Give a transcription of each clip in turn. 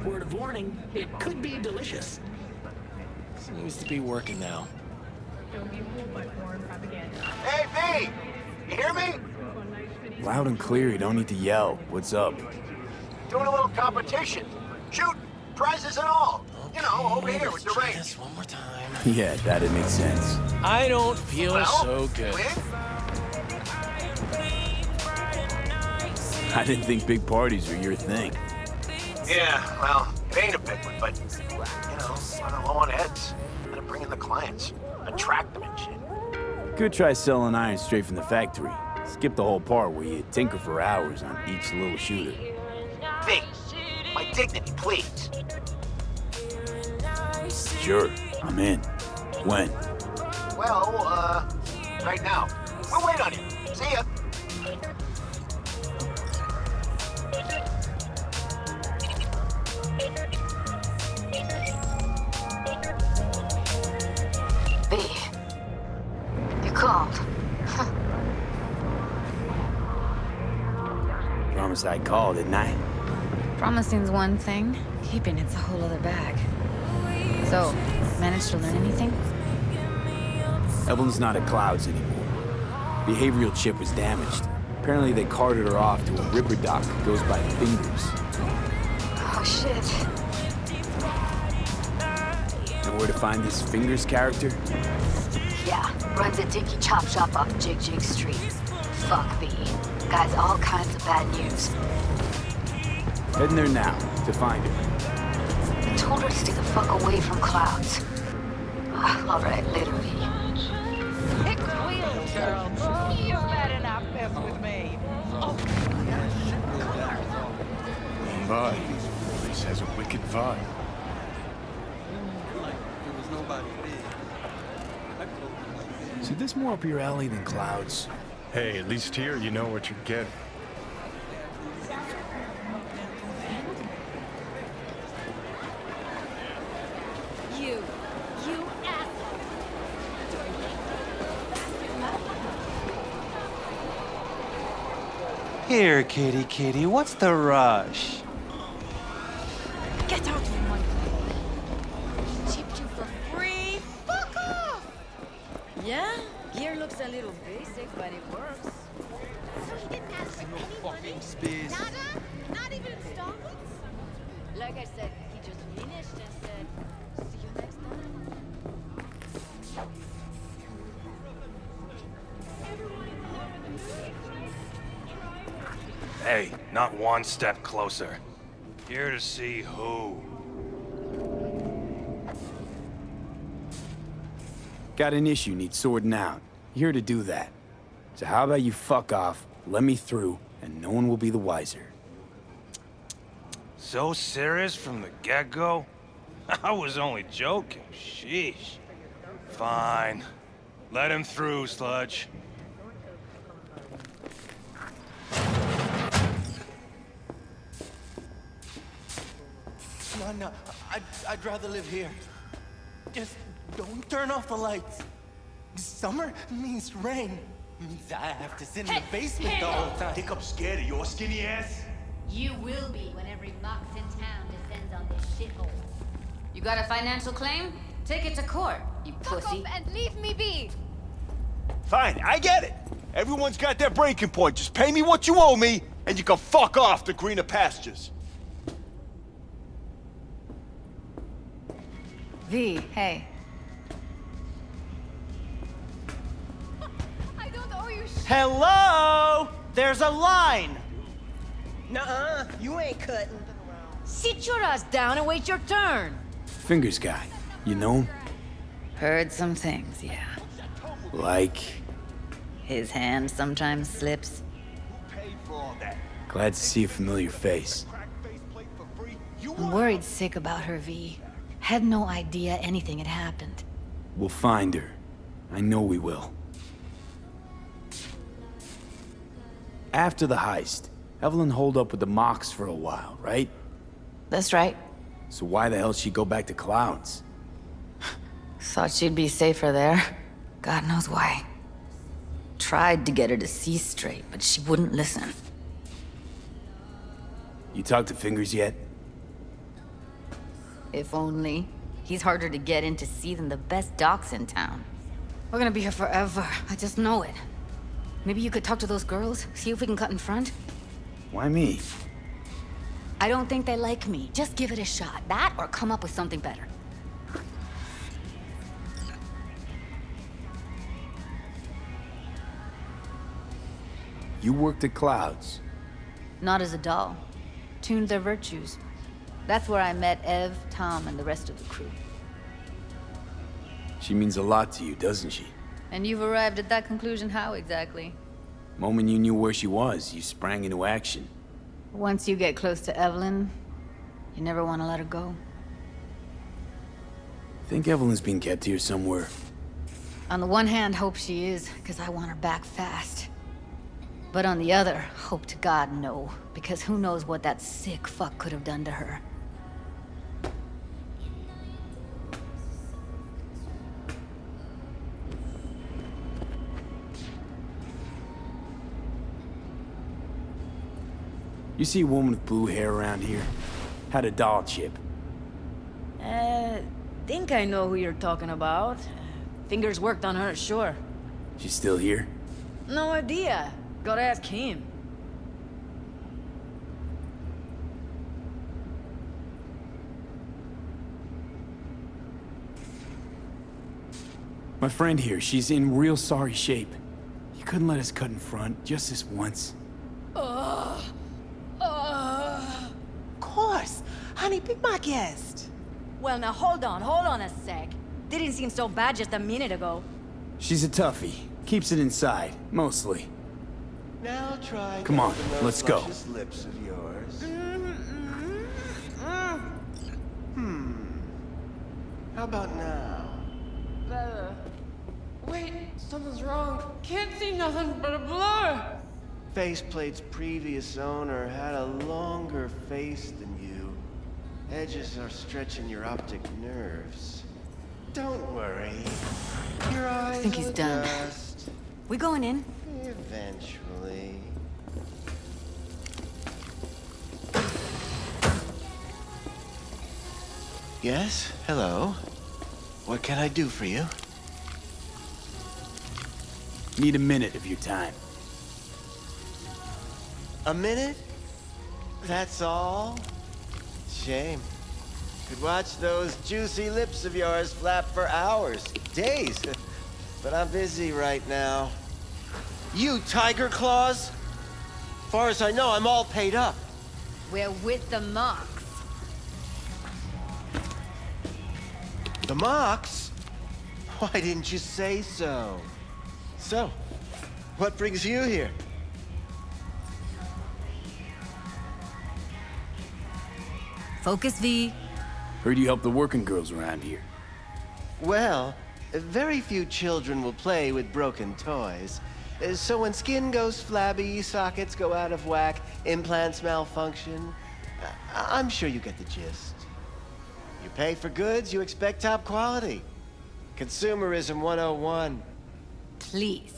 Word of warning, it could be delicious. Seems to be working now. Don't be fooled by foreign propaganda. Hey, V! You hear me? Loud and clear, you don't need to yell. What's up? Doing a little competition. Shoot, prizes and all. You know, over here with the Try range. this one more time. Yeah, that'd make sense. I don't feel Well, so good. win? I didn't think big parties were your thing. Yeah, well, it ain't a big one, but, you know, running low on heads. Gotta bring in the clients. Attract them and shit. Could try selling iron straight from the factory. Skip the whole part where you tinker for hours on each little shooter. V, my dignity, please. Sure, I'm in. When? Well, right now. We'll wait on you. See ya. V, you called. Promised I'd call, didn't I? Promising's one thing, keeping it's a whole other bag. So, managed to learn anything? Evelyn's not at Clouds anymore. Behavioral chip was damaged. Apparently they carted her off to a ripper dock that goes by Fingers. Oh, shit. Know where to find this Fingers character? Yeah, runs a dinky chop shop off Jig Jig Street. Fuck V. Guy's all kinds of bad news. Heading there now, to find her. Told her to stay the fuck away from Clouds. All right, later, V. Pick wheels, girl. You better not mess with me. Vibe. This has a wicked vibe. See, this more up your alley than Clouds. Hey, at least here you know what you're getting. You asshole. Here, kitty kitty, what's the rush? Get out, you monkey. Chipped you for free. Fuck off. Yeah, gear looks a little basic, but it works. So he didn't ask for any money? Nada? Not even installments? Like I said, he just finished and said, see you next time. Hey, not one step closer. Here to see who. Got an issue needs sorting out. Here to do that. So how about you fuck off, let me through, and no one will be the wiser. So serious from the get-go? I was only joking. Sheesh. Fine. Let him through, Sludge. No, I'd rather live here. Just don't turn off the lights. Summer means rain. Means I have to sit in the basement the whole time. Think I'm scared of your skinny ass? You will be when every mox in town descends on this shithole. You got a financial claim? Take it to court, you Fuck pussy. off and leave me be. Fine, I get it. Everyone's got their breaking point. Just pay me what you owe me, and you can fuck off to greener pastures. V, hey. I don't owe you shit. Hello? There's a line. Nuh-uh, you ain't cutting. Sit your ass down and wait your turn. Fingers guy, you know him? Heard some things, yeah. Like, His hand sometimes slips. glad to see a familiar face. I'm worried sick about her, V. Had no idea anything had happened. We'll find her. I know we will. After the heist, Evelyn holed up with the Mox for a while, right? That's right. So why the hell she go back to Clouds? Thought she'd be safer there. God knows why. Tried to get her to see straight, but she wouldn't listen. You talked to Fingers yet? If only. He's harder to get in to see than the best docks in town. We're gonna be here forever. I just know it. Maybe you could talk to those girls, see if we can cut in front? Why me? I don't think they like me. Just give it a shot. That or come up with something better. You worked at Clouds. Not as a doll. Tuned their virtues. That's where I met Ev, Tom, and the rest of the crew. She means a lot to you, doesn't she? And you've arrived at that conclusion how exactly? Moment you knew where she was, you sprang into action. Once you get close to Evelyn, you never want to let her go. Think Evelyn's being kept here somewhere. On the one hand, hope she is, because I want her back fast. But on the other, hope to God no, because who knows what that sick fuck could have done to her. You see a woman with blue hair around here? Had a doll chip. Think I know who you're talking about. Fingers worked on her, sure. She's still here? No idea. Gotta ask him. My friend here, she's in real sorry shape. You couldn't let us cut in front, just this once. Of course. Honey, be my guest. Well, now hold on a sec. Didn't seem so bad just a minute ago. She's a toughie. Keeps it inside, mostly. Now try. Come on, those let's go. luscious lips of yours. How about now? Better. Wait, something's wrong. Can't see nothing but a blur. Faceplate's previous owner had a longer face than you. Edges are stretching your optic nerves. Don't worry. Your eyes I think he's will done. adjust We going in? eventually. Yes? Hello? What can I do for you? Need a minute of your time. A minute? That's all? Shame. Could watch those juicy lips of yours flap for hours, days. But I'm busy right now. You tiger claws? Far as I know, I'm all paid up. We're with the Mox. The Mox? Why didn't you say so? So, what brings you here? Focus, V. Heard you help the working girls around here. Well, very few children will play with broken toys. So when skin goes flabby, sockets go out of whack, implants malfunction, I'm sure you get the gist. You pay for goods, you expect top quality. Consumerism 101. Please.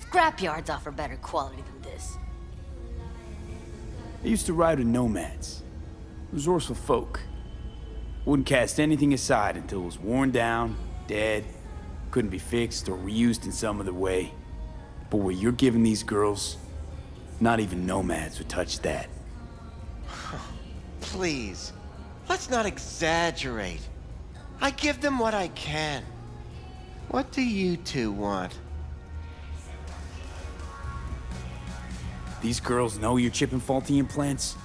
Scrapyards offer better quality than this. I used to ride with nomads. Resourceful folk. Wouldn't cast anything aside until it was worn down, dead, couldn't be fixed or reused in some other way. But what you're giving these girls, not even nomads would touch that. Please, let's not exaggerate. I give them what I can. What do you two want? These girls know you're chipping faulty implants?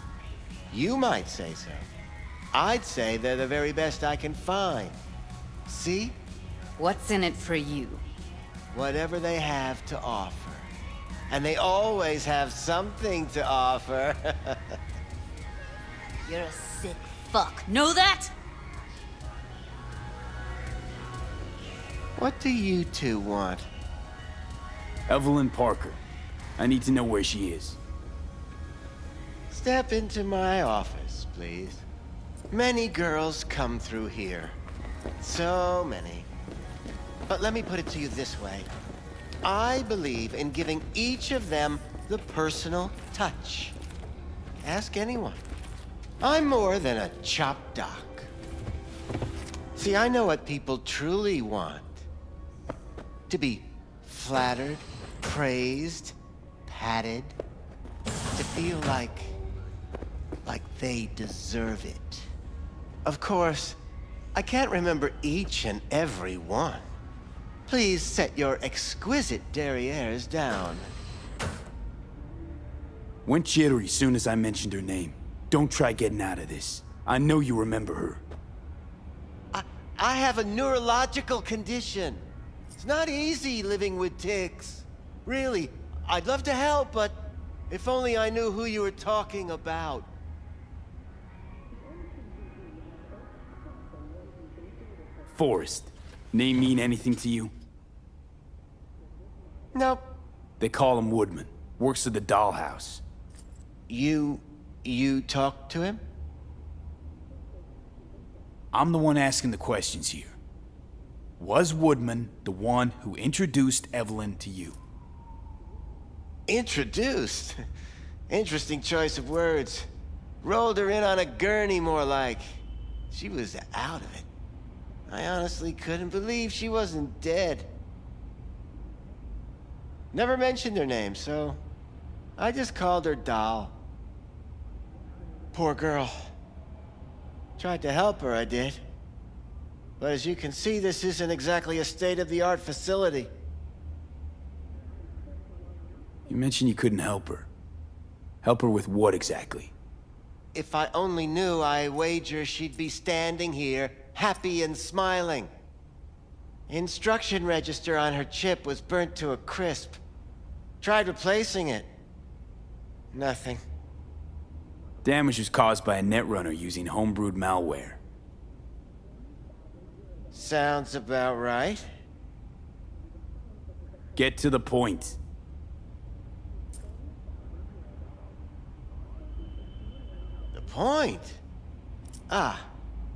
You might say so. I'd say they're the very best I can find. See? What's in it for you? Whatever they have to offer. And they always have something to offer. You're a sick fuck. Know that? What do you two want? Evelyn Parker. I need to know where she is. Step into my office, please. Many girls come through here. So many. But let me put it to you this way. I believe in giving each of them the personal touch. Ask anyone. I'm more than a chop doc. See, I know what people truly want. To be flattered, praised, patted. To feel like they deserve it. Of course, I can't remember each and every one. Please set your exquisite derrieres down. Went jittery soon as I mentioned her name. Don't try getting out of this. I know you remember her. I have a neurological condition. It's not easy living with tics. Really, I'd love to help, but if only I knew who you were talking about. Forrest. Name mean anything to you? Nope. They call him Woodman. Works at the dollhouse. You talked to him? I'm the one asking the questions here. Was Woodman the one who introduced Evelyn to you? Introduced? Interesting choice of words. Rolled her in on a gurney, more like. She was out of it. I honestly couldn't believe she wasn't dead. Never mentioned her name, so I just called her Doll. Poor girl. Tried to help her, I did. But as you can see, this isn't exactly a state-of-the-art facility. You mentioned you couldn't help her. Help her with what exactly? If I only knew, I wager she'd be standing here, happy and smiling. Instruction register on her chip was burnt to a crisp. Tried replacing it. Nothing. Damage was caused by a netrunner using homebrewed malware. Sounds about right. Get to the point. The point? Ah,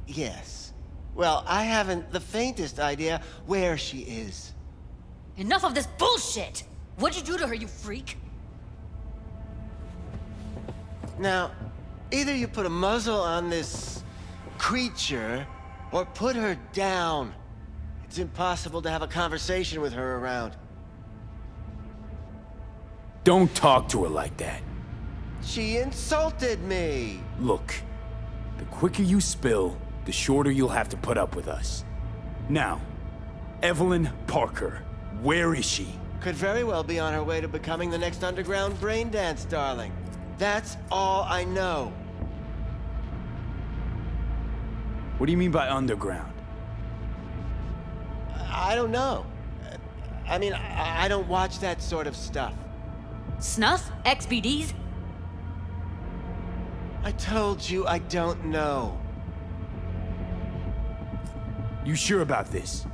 yes. Well, I haven't the faintest idea where she is. Enough of this bullshit! What'd you do to her, you freak? Now, either you put a muzzle on this creature, or put her down. It's impossible to have a conversation with her around. Don't talk to her like that. She insulted me! Look, the quicker you spill, the shorter you'll have to put up with us. Now, Evelyn Parker, where is she? Could very well be on her way to becoming the next underground braindance darling. That's all I know. What do you mean by underground? I don't know. I mean, I don't watch that sort of stuff. Snuff? XBDs? I told you I don't know. You sure about this?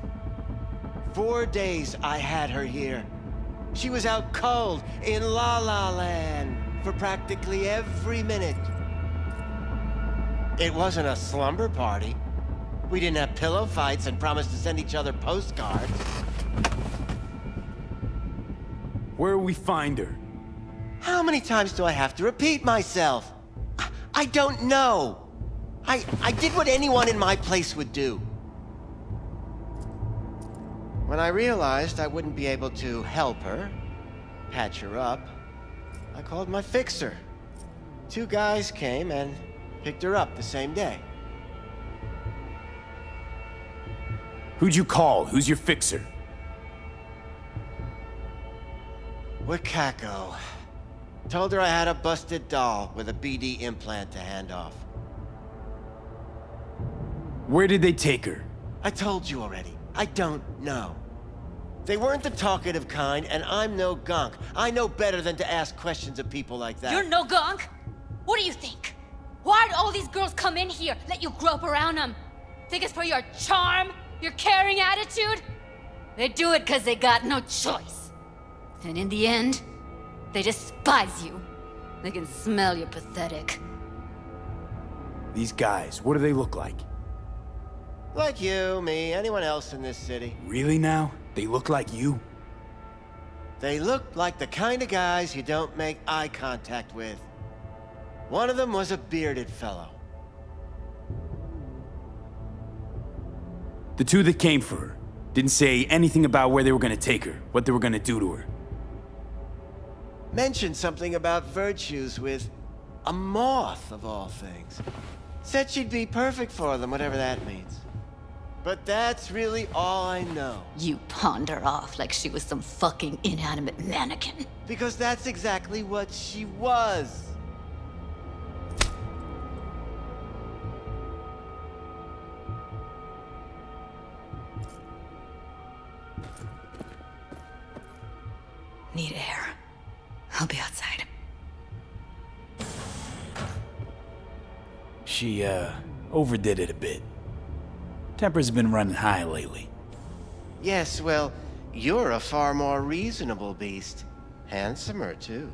4 days I had her here. She was out cold in La La Land for practically every minute. It wasn't a slumber party. We didn't have pillow fights and promised to send each other postcards. Where will we find her? How many times do I have to repeat myself? I don't know. I did what anyone in my place would do. When I realized I wouldn't be able to help her, patch her up, I called my fixer. 2 guys came and picked her up the same day. Who'd you call? Who's your fixer? Wakako. Told her I had a busted doll with a BD implant to hand off. Where did they take her? I told you already. I don't know. They weren't the talkative kind, and I'm no gunk. I know better than to ask questions of people like that. You're no gunk? What do you think? Why'd all these girls come in here, let you grope around them? Think it's for your charm? Your caring attitude? They do it because they got no choice. And in the end, they despise you. They can smell you're pathetic. These guys, what do they look like? Like you, me, anyone else in this city. Really now? They look like you? They look like the kind of guys you don't make eye contact with. One of them was a bearded fellow. The two that came for her didn't say anything about where they were gonna take her, what they were gonna do to her. Mentioned something about virtues with a moth, of all things. Said she'd be perfect for them, whatever that means. But that's really all I know. You pawned her off like she was some fucking inanimate mannequin. Because that's exactly what she was. Need air. I'll be outside. She, overdid it a bit. Temper's been running high lately. Yes, well, you're a far more reasonable beast. Handsomer, too.